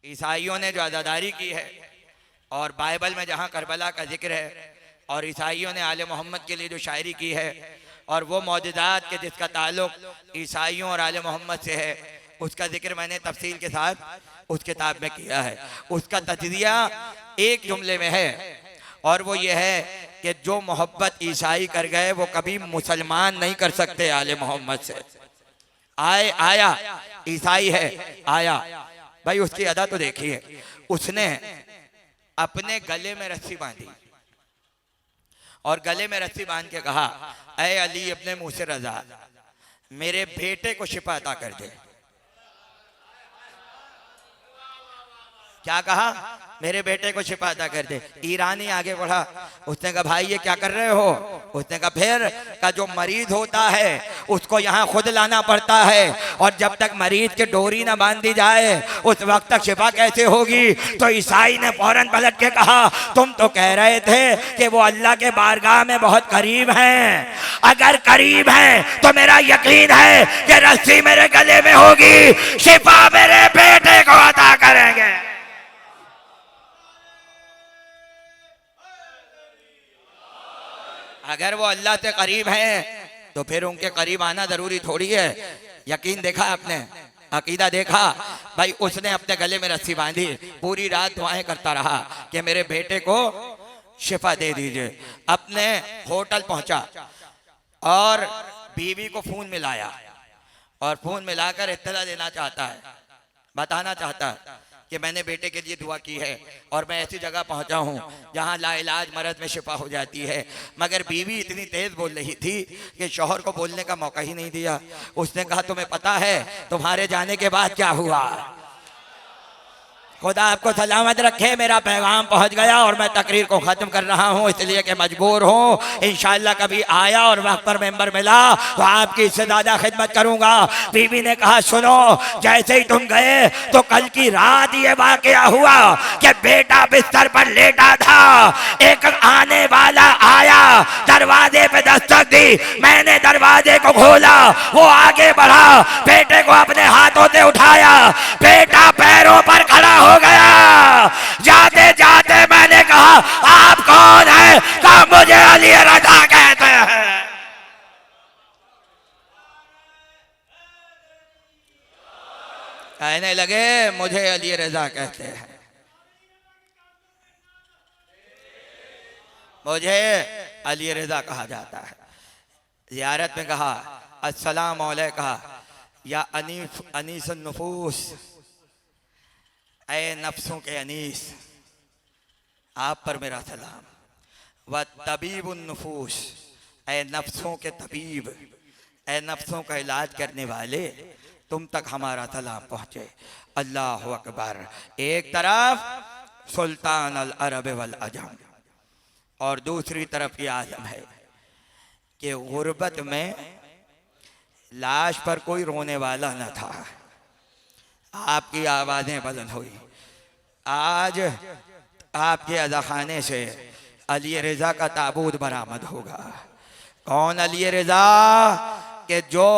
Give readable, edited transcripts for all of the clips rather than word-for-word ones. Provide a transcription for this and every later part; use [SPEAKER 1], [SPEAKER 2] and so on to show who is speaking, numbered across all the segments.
[SPEAKER 1] ईसाइयों ने जो अज़ादारी की है और बाइबल में जहाँ करबला का जिक्र है और ईसाइयों ने आले मोहम्मद के लिए जो शायरी की है और वो मौजूदात के जिसका ताल्लुक ईसाइयों और आले मोहम्मद से है, उसका जिक्र मैंने तफसील के साथ उस किताब में किया है। उसका तजरिया एक जुमले में है और वो ये है कि जो मोहब्बत ईसाई कर गए वो कभी मुसलमान नहीं कर सकते आले मोहम्मद से। आया ईसाई है, आया भाई, उसकी अदा तो देखिए, उसने अपने गले में रस्सी बांधी और गले में रस्सी बांध के कहा, ऐ अली अपने मुंह से रजा, मेरे बेटे को शिफा अता कर दे। क्या कहा? मेरे बेटे को शिफा अता कर दे। ईरानी आगे बढ़ा, उसने कहा भाई ये क्या कर रहे हो? उसने कहा फिर का जो मरीज होता है उसको यहाँ खुद लाना पड़ता है और जब तक मरीज के डोरी ना बांध दी जाए उस वक्त तक शिफा कैसे होगी? तो ईसाई ने फौरन पलट के कहा, तुम तो कह रहे थे कि वो अल्लाह के बारगाह में बहुत करीब हैं, अगर करीब हैं तो मेरा यकीन है कि रस्सी मेरे गले में होगी, शिफा मेरे बेटे को अता करेंगे। अगर वो अल्लाह से करीब हैं तो फिर उनके करीब आना जरूरी थोड़ी है। यकीन देखा आपने, अकीदा देखा भाई। उसने अपने गले में रस्सी बांधी, पूरी रात दुआएं करता रहा कि मेरे बेटे को शिफा दे दीजिए। अपने होटल पहुंचा और बीवी को फोन मिलाया और फोन मिलाकर इत्तला देना चाहता है, बताना चाहता है कि मैंने बेटे के लिए दुआ की है और मैं ऐसी जगह पहुंचा हूं जहां लाइलाज मर्द में शिफा हो जाती है। मगर बीवी इतनी तेज बोल रही थी कि शौहर को बोलने का मौका ही नहीं दिया। उसने कहा, तुम्हें पता है तुम्हारे जाने के बाद क्या हुआ? खुदा आपको सलामत रखे, मेरा पैगाम पहुंच गया और मैं तकरीर को ख़त्म कर रहा हूं, इसलिए कि मजबूर हूं। इंशाअल्लाह कभी आया और वक्त पर मेंबर मिला तो आपकी इससे ज़्यादा खिदमत करूंगा। बीवी ने कहा, सुनो, जैसे ही तुम गए तो कल की रात ये वाकया हुआ कि बेटा बिस्तर पर लेटा था, एक आने वाला आया, दरवाजे पे दस्तक दी, मैंने दरवाजे को खोला, वो आगे बढ़ा, बेटे को अपने हाथों से उठाया, बेटा पैरों पर खड़ा हो गया। जाते जाते मैंने कहा, आप कौन है? कहा, मुझे अली रजा कहते हैं। कहने लगे, मुझे अली रजा कहते हैं, मुझे अली रजा कहा जाता है। ज़ियारत में कहा, अस्सलाम अलैका या अनीस नफूस, ऐ नफ्सों के अनीस, आप पर मेरा सलाम। व तबीब नफूस, ऐ नफ्सों के तबीब, ऐ नफ्सों का इलाज करने वाले, तुम तक हमारा सलाम पहुँचे। अल्लाह अकबर। एक तरफ सुल्तान अल अरब वल अजम और दूसरी तरफ ये आलम है कि गुर्बत में लाश पर कोई रोने वाला न था। आपकी आवाज़ें बुलंद हुई। आज आपके अज़ाखाने से अली रज़ा का ताबूत बरामद होगा। कौन अली रज़ा? कि जो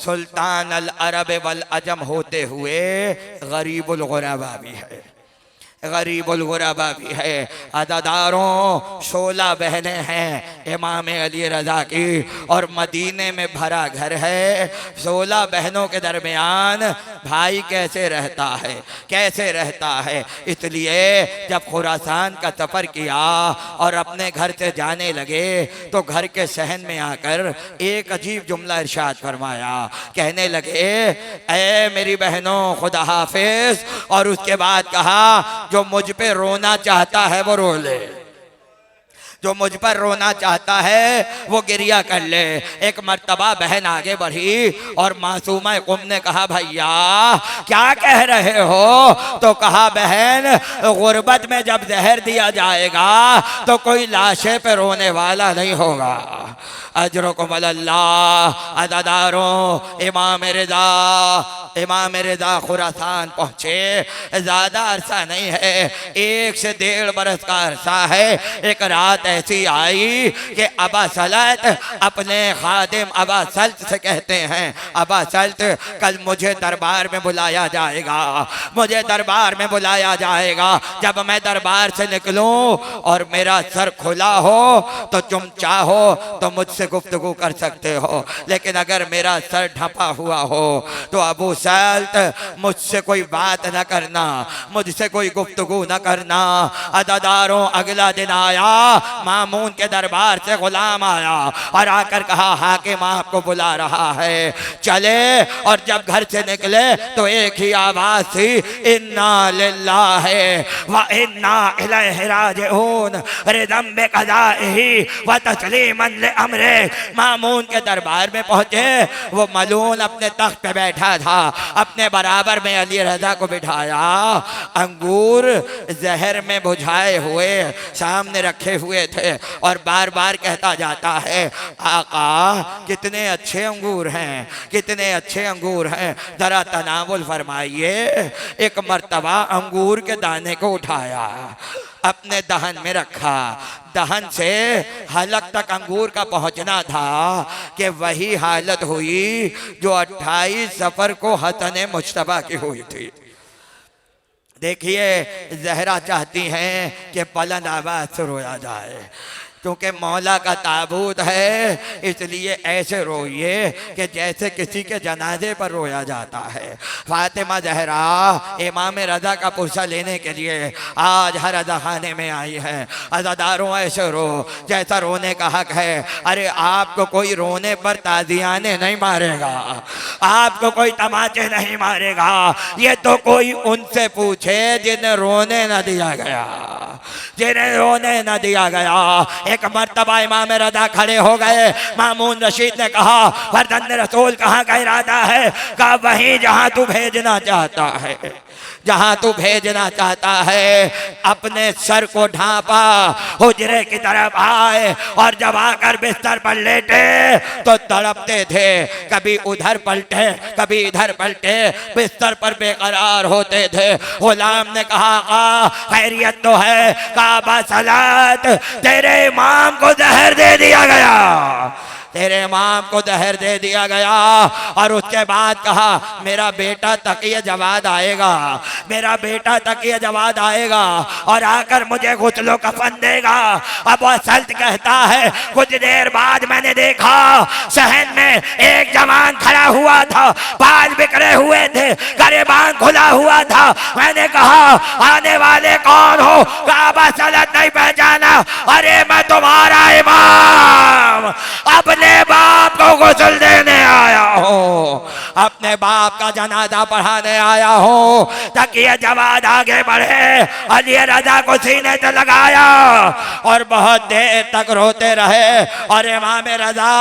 [SPEAKER 1] सुल्तान अल अरब वल अजम होते हुए गरीबुल गुरबा भी है, गरीबुल गुरबा भी है। अदादारों 16 बहनें हैं इमाम अली रज़ा की और मदीने में भरा घर है। 16 बहनों के दरमियान भाई कैसे रहता है, कैसे रहता है? इसलिए जब खुरासान का सफ़र किया और अपने घर से जाने लगे तो घर के सहन में आकर एक अजीब जुमला इरशाद फरमाया। कहने लगे, ऐ मेरी बहनों खुदा हाफिज। और उसके बाद कहा, जो मुझ पे रोना चाहता है वो रो ले, जो मुझ पर रोना चाहता है वो गिरिया कर ले। एक मर्तबा बहन आगे बढ़ी और मासूमा कुम ने कहा, भैया क्या कह रहे हो? तो कहा, बहन गुर्बत में जब जहर दिया जाएगा तो कोई लाशे पे रोने वाला नहीं होगा। अजरुकुम अल्लाह। अदादारों, इमाम रज़ा खुरासान पहुँचे। ज़्यादा अरसा नहीं है, 1 से 1.5 बरस का अरसा है। एक रात ऐसी आई कि अबा सलत अपने खादिम अबा सल्त से कहते हैं, अबा सल्त कल मुझे दरबार में बुलाया जाएगा, मुझे दरबार में बुलाया जाएगा। जब मैं दरबार से निकलूं और मेरा सर खुला हो तो तुम चाहो तो मुझसे गुफ्तगू कर सकते हो, लेकिन अगर मेरा सर ढपा हुआ हो तो अबू सल्त मुझसे कोई बात न करना, मुझसे कोई गुफ्तगू न करना। अदादारों अगला दिन आया, मामून के दरबार से गुलाम आया और आकर कहा हाकिम आपको बुला रहा है, चले। और जब घर से निकले तो एक ही आवाज थी, इन्ना लिल्लाहि व इन्ना इलैहि राजिऊन, रिदम बिक़ज़ाइही व तस्लीमन लिअम्रे। मामून के दरबार में पहुंचे, वो मलून अपने तख्त पे बैठा था, अपने बराबर में अली रजा को बिठाया, अंगूर जहर में बुझाए हुए सामने रखे हुए थे और बार बार कहता जाता है, आका कितने अच्छे अंगूर हैं, कितने अच्छे अंगूर हैं, जरा तनावुल फरमाइए। एक मर्तबा अंगूर के दाने को उठाया, अपने दहन में रखा, दहन से हलक तक अंगूर का पहुंचना था कि वही हालत हुई जो 28 सफर को हतने मुश्तबा की हुई थी। देखिए जहरा चाहती हैं कि बुलंद आवाज से रोया जाए, क्योंकि मौला का ताबूत है, इसलिए ऐसे रोइए कि जैसे किसी के जनाजे पर रोया जाता है। फातिमा जहरा इमाम रजा का पुरसा लेने के लिए आज हर अदा खाने में आई है। अज़ादारों ऐसे रो जैसा रोने का हक है। अरे आपको कोई रोने पर ताजियाने नहीं मारेगा, आपको कोई तमाचे नहीं मारेगा, ये तो कोई उनसे पूछे जिन्हें रोने न दिया गया, जिन्हें रोने न दिया गया। एक मर्तबा इमाम रजा खड़े हो गए, मामून रशीद ने कहा फरजंद रसूल कहाँ का इरादा है? कहा वहीं जहाँ तू भेजना चाहता है, जहाँ तू भेजना चाहता है। अपने सर को ढांपा, हुजरे की तरफ आए और जब आकर बिस्तर पर लेटे तो तड़पते थे, कभी उधर पलटे कभी इधर पलटे, बिस्तर पर बेकरार होते थे। गुलाम ने कहा खैरियत तो है? कहा बसलत तेरे इमाम को जहर दे दिया गया, तेरे इमाम को जहर दे दिया गया। और उसके बाद कहा मेरा बेटा तकिया जवाद आएगा, मेरा बेटा तकिया जवाद आएगा और आकर मुझे गुस्लो कफन देगा। अब वह सल्त कहता है कुछ देर बाद मैंने देखा सहन में एक जवान खड़ा हुआ था, बाल बिखरे हुए थे, गरेबान खुला हुआ था। मैंने कहा आने वाले कौन हो? कहा सल्त नहीं पहचाना? अरे मैं तुम्हारा इमाम अपने बाप को गुस्ल देने आया हूँ, अपने बाप का जनाजा पढ़ाने आया हूँ। तकिया जवाद आगे बढ़े, अली रजा को सीने से लगाया और बहुत देर तक रोते रहे। और इमाम रजा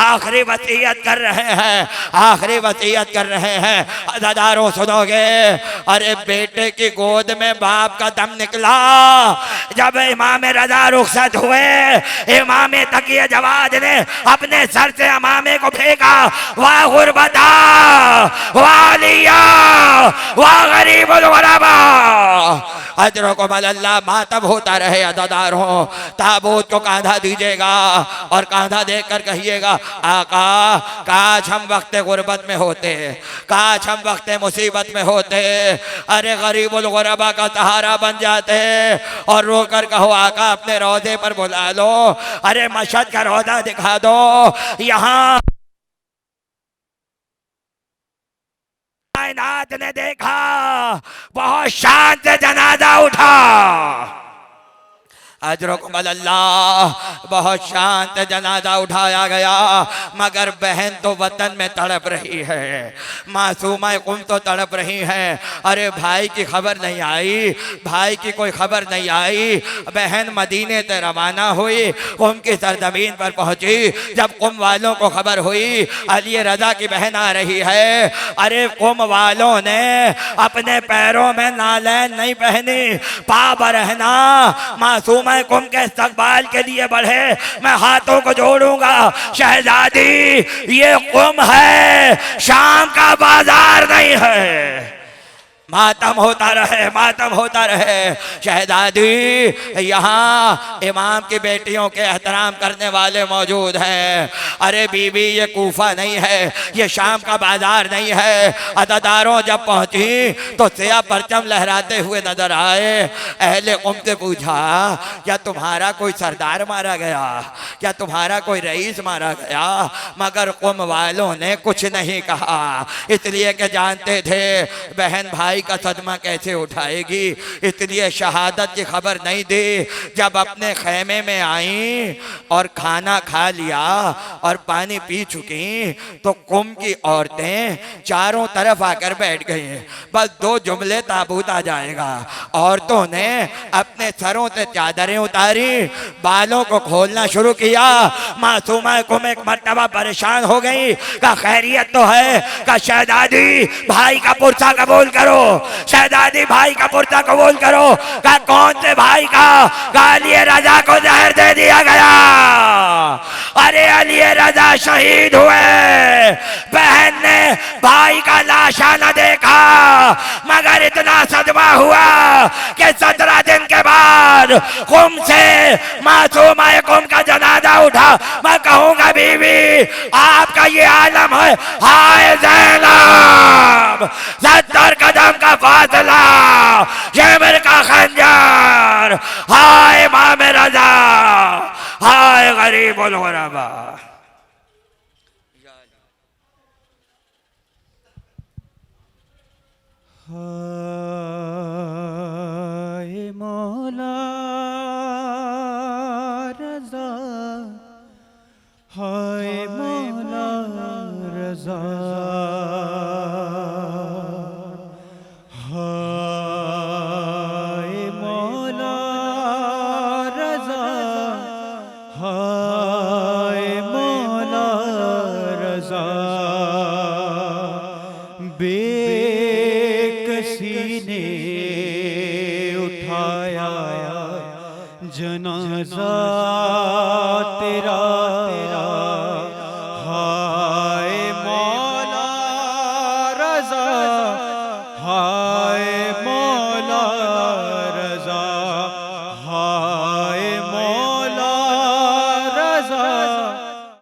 [SPEAKER 1] आखिरी वसीयत कर रहे हैं, आखिरी वसीयत कर रहे हैं। अज़ादारों सुनोगे, अरे बेटे की गोद में बाप का दम निकला। जब इमाम रजा रुखसत हुए, इमाम तकिया जवाद ने अपने सर से अमामे को फेंका। वाह गुरबता, वाह लिया, वाह गरीबुल गुरबा। अजरों को अल्लाह मातब होता रहे। अज़ादारों ताबूत को कांधा दीजिएगा और कांधा देकर कहिएगा आका काश हम वक्त गुरबत में होते, काश हम वक्त मुसीबत में होते, अरे गरीबुल गुरबा का सहारा बन जाते। और रोकर कहो आका अपने रोज़े पर बुला लो, अरे मशहद का रोज़ा दिखा दो। यहाँ कायनात ने देखा बहुत शान से जनाजा उठा। अजरकुम अल्लाह, बहुत शांत जनाजा उठाया गया। मगर बहन तो वतन में तड़प रही है, मासूमा कुम तो तड़प रही है। अरे भाई की खबर नहीं आई, भाई की कोई खबर नहीं आई। बहन मदीने से रवाना हुई, कुम की सरजमीन पर पहुंची। जब कुम वालों को खबर हुई अली रजा की बहन आ रही है, अरे कुम वालों ने अपने पैरों में नालैन नहीं पहनी, पाप रहना मासूमा कुम के इस्तकबाल के लिए बढ़े। मैं हाथों को जोड़ूंगा, शहजादी ये कुम है, शाम का बाजार नहीं है, मातम होता रहे, मातम होता रहे। शहजादी, यहाँ इमाम की बेटियों के एहतराम करने वाले मौजूद हैं। अरे बीबी, ये कूफा नहीं है, ये शाम का बाजार नहीं है। अदादारों जब पहुंची तो सिया परचम लहराते हुए नजर आए। अहले कुम से पूछा, क्या तुम्हारा कोई सरदार मारा गया, क्या तुम्हारा कोई रईस मारा गया? मगर कुम वालों ने कुछ नहीं कहा, इसलिए कि जानते थे बहन भाई का सदमा कैसे उठाएगी, इसलिए शहादत की खबर नहीं दी। जब अपने खेमे में आई और खाना खा लिया और पानी पी चुकी तो कुम की औरतें चारों तरफ आकर बैठ गई। बस दो जुमले ताबूत आ जाएगा। औरतों ने अपने सरों से चादरें उतारी, बालों को खोलना शुरू किया। मासूमा कुम एक मर्तबा परेशान हो गई, का खैरियत तो है? का शहजादी भाई का पुरसा कबूल करो, शहजादी भाई का पुरसा कबूल करो। का कौन से भाई का? अली रजा को जहर दे दिया गया। अरे अली रजा शहीद हुए। बहन ने भाई का लाशा न देखा, मगर इतना सदमा हुआ कि 17 दिन के बाद कुम से मासूमा कुम का जनाजा उठा। मैं कहूंगा बीवी, आपका ये आलम है। हाय ज़ैनब, 70 कदम का फासला, शेमर का खंजर। हाय इमाम रजा, हाय गरीबुल गुरबा।
[SPEAKER 2] हाय मौला रजा, हाय मौला रजा, हाय मौला रजा, हाय मौला रजा। बेकसी ने उठाया जनाजा तेरा,